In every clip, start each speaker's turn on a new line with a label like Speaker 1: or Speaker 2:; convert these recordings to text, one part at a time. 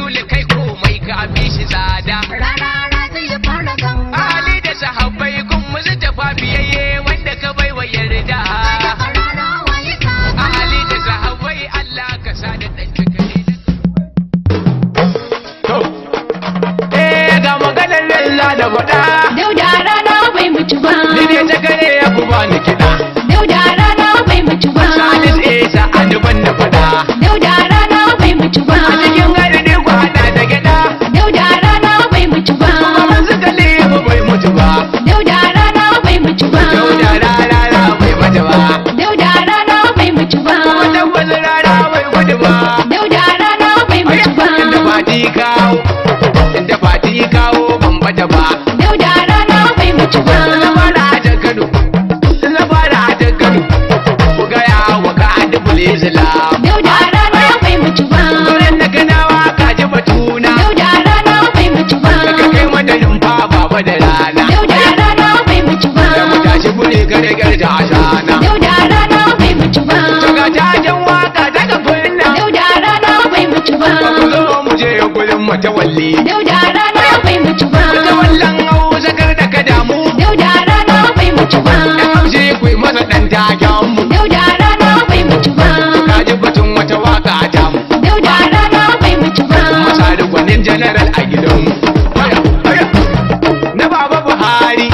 Speaker 1: rasuli kai komai ka bi shi tsada
Speaker 2: rana zai fara ganga
Speaker 1: Ali da sahabbai kun musu tafafiyayye wanda ka bai wa yarda Ali da sahabbai Allah ka sa da dan cikare to ga maganar Allah da faɗa
Speaker 2: Dauda rana bai mutu ba
Speaker 1: ni ne ta kare ya ku ba ni kiɗa
Speaker 2: Dauda rana bai mutu ba
Speaker 1: Salis Isa aduban da faɗa
Speaker 2: Dauda rana bai mutu ba
Speaker 1: a cikin gari ne ku hada da gyaɗa
Speaker 2: Dauda rana bai mutu ba
Speaker 1: kuma suka lemu bai mutu ba
Speaker 2: Dauda rana bai mutu ba
Speaker 1: Dauda rana bai mutu ba
Speaker 2: Dauda rana bai mutu ba
Speaker 1: wata wasu rana bai gudu ba
Speaker 2: Dauda rana bai mutu ba
Speaker 1: inda fati kawo ban bata ba
Speaker 2: Dauda rana bai mutu ba
Speaker 1: labara a Kano labara a Kano ku gaya wa ka adubul islam
Speaker 2: Dauda rana bai mutu ba
Speaker 1: gurin da kanawa ka ji batuna
Speaker 2: Dauda rana bai mutu ba
Speaker 1: ka kai mata rumfa baba da rana
Speaker 2: Dauda rana bai mutu ba
Speaker 1: da mu tashi gure gare gare da ashana
Speaker 2: Dauda rana bai mutu ba
Speaker 1: daga tajen waka daga kunna
Speaker 2: Dauda rana bai mutu ba
Speaker 1: ku zo mu je gurin matawalli
Speaker 2: Dauda rana bai mutu ba
Speaker 1: matawallan hausa kar da ka damu
Speaker 2: Dauda rana bai mutu ba
Speaker 1: dan amshi ku yi masa dan taken mu
Speaker 2: Dauda rana bai mutu ba
Speaker 1: ka ji batun wata waka ta mu
Speaker 2: Dauda rana bai mutu ba
Speaker 1: masa da gwanin general a gidanmu na baba buhari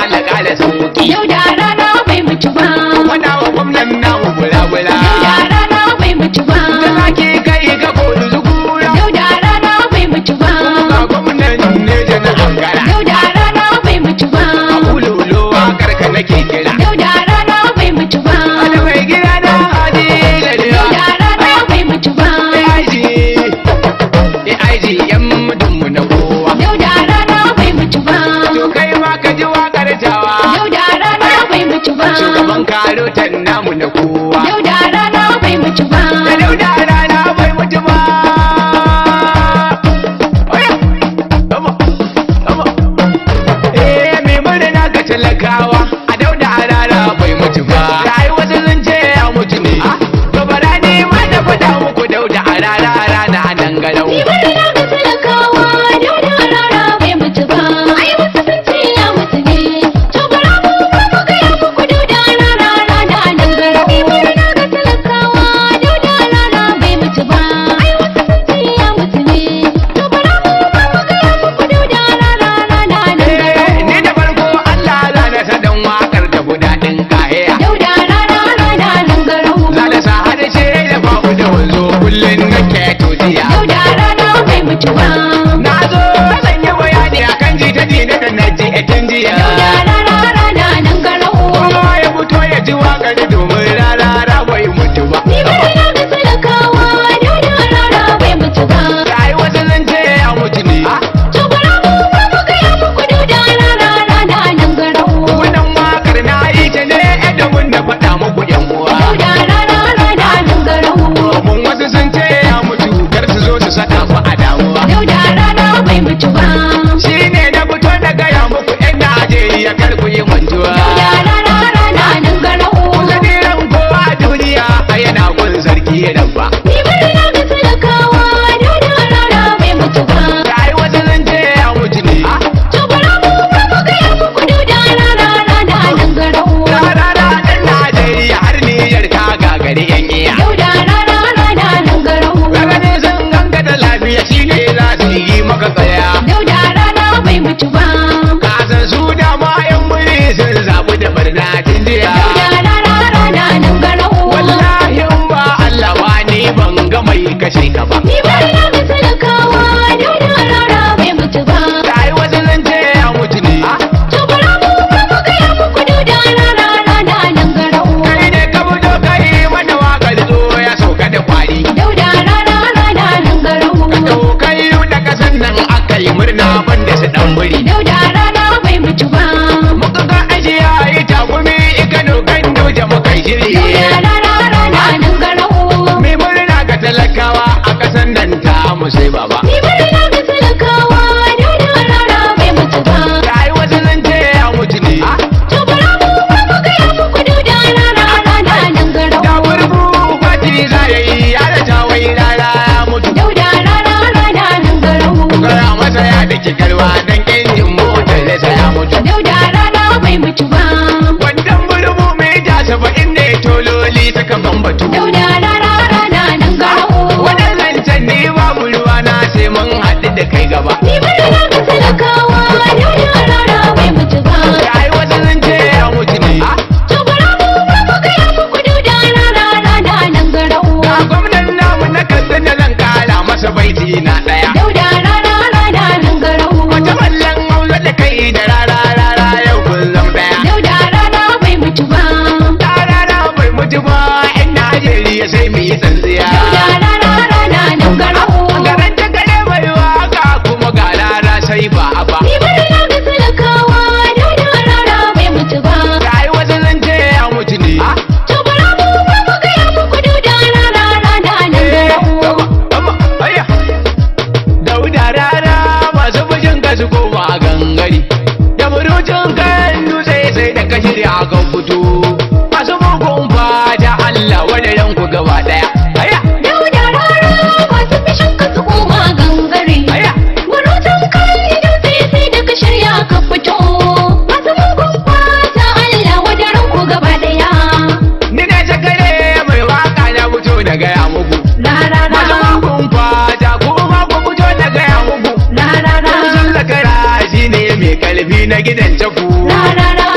Speaker 1: Allah kala sauki
Speaker 2: Dauda rana bai mutu ba
Speaker 1: wada wa gwamnan namu bula-bula
Speaker 2: Dauda rana bai mutu ba
Speaker 1: da zaki kai ga kodu zugura
Speaker 2: Dauda rana bai mutu ba
Speaker 1: ga gwamnan ne jana ankara
Speaker 2: Dauda rana bai mutu ba
Speaker 1: abu lolowa karka nake kira
Speaker 2: Dauda rana bai mutu ba
Speaker 1: da mai gida na hadi da
Speaker 2: Dauda rana bai mutu ba
Speaker 1: AIG yan mutunmu na kowa
Speaker 2: Dauda rana bai mutu ba
Speaker 1: to kai ma ka ji wakar tawa
Speaker 2: Dauda rana bai mutu ba
Speaker 1: shugaban karotan namu na kowa
Speaker 2: Dauda rana bai mutu ba
Speaker 1: da dauda rana bai mutu ba mai murna ga talakawa a dauda rana bai mutu ba yayi wasu sun ce ya mutu ne to bara ne ma da faɗa muku dauda rana nan garau
Speaker 2: Ni bari na ga talakawa Dauda rana bai mutu ba ai wasu sun ce ya mutu ne to bara mu gaya muku Dauda rana nan garau Ni bari na ga talakawa Dauda rana bai mutu ba ai wasu sun ce ya mutu ne to bara mu gaya muku Dauda rana nan garau
Speaker 1: ni da farko Allah za na sa dan wakar da guda din kahiya
Speaker 2: Dauda rana nan garau
Speaker 1: za da sa hada ce da babu da wanzo kullun nake todiya
Speaker 2: Dauda rana bai mutu ba
Speaker 1: na zo zan yi bayani akan jita dina da na ji etin jiya
Speaker 2: Dauda rana nan garau
Speaker 1: kowa ya fito ya ji wakar domin rarara bai mutu ba
Speaker 2: Ni bari na ga talakawa Dauda rana bai mutu ba
Speaker 1: ai wasu zan ce ya mutu ne
Speaker 2: to bara mu gaya muku Dauda rana nan garau
Speaker 1: wannan wakar na yi ta ne domin na faɗa muku yan uwa
Speaker 2: Dauda rana nan garau
Speaker 1: mun wasu sun ce ya mutu kar su zo su saka ku a damuwa
Speaker 2: Dauda rana bai mutu ba
Speaker 1: shi ne na fito na gaya muku yan Najeriya kar ku yi mantuwa
Speaker 2: Dauda rana nan garau
Speaker 1: Sadiran kowa a duniya a yana gun sarki ya dabba
Speaker 2: Ni bari na ga talakawa Dauda rana bai mutu ba
Speaker 1: ai wasu sun ce ya mutu ne
Speaker 2: to bara mu gaya muku Dauda rana nan garau
Speaker 1: rarara ɗan Najeriya har Nijar ka gagari yan iya
Speaker 2: Dauda rana nan garau
Speaker 1: kaga ne sun ganga da lafiya shi ne za su yi maka tsaya
Speaker 2: Dauda rana bai mutu ba
Speaker 1: ka san su dama yan muri sun zaɓi da barna tun jiya
Speaker 2: Dauda rana nan garau
Speaker 1: wallahi in ba Allah ba ni ban ga mai kashe ka ba
Speaker 2: Ni bari na ga talakawa Dauda rana bai mutu ba
Speaker 1: ai wasu sun ce ya mutu ne
Speaker 2: to bara mu gaya muku Dauda rana nan garau
Speaker 1: kai ne ka fito kai mana wakar zo ya sauka da kwari
Speaker 2: Dauda rana nan garau
Speaker 1: to kai da kasan nan aka yi murna banda su dan buri
Speaker 2: Dauda rana bai mutu ba
Speaker 1: muka ga ajiya yi takumi ikano kan doja muka shiri
Speaker 2: Dauda rana nan garau
Speaker 1: mai murna ga talakawa a kasan nan ta musai baba
Speaker 2: Ni bari na ga talakawa Dauda rana bai mutu ba
Speaker 1: ai wasu sun ce ya mutu ne
Speaker 2: to bara mu gaya muku Dauda rana nan garau
Speaker 1: da burbu fati za ya yi ya da tawai rara ya mutu na gidan taku
Speaker 2: Rarara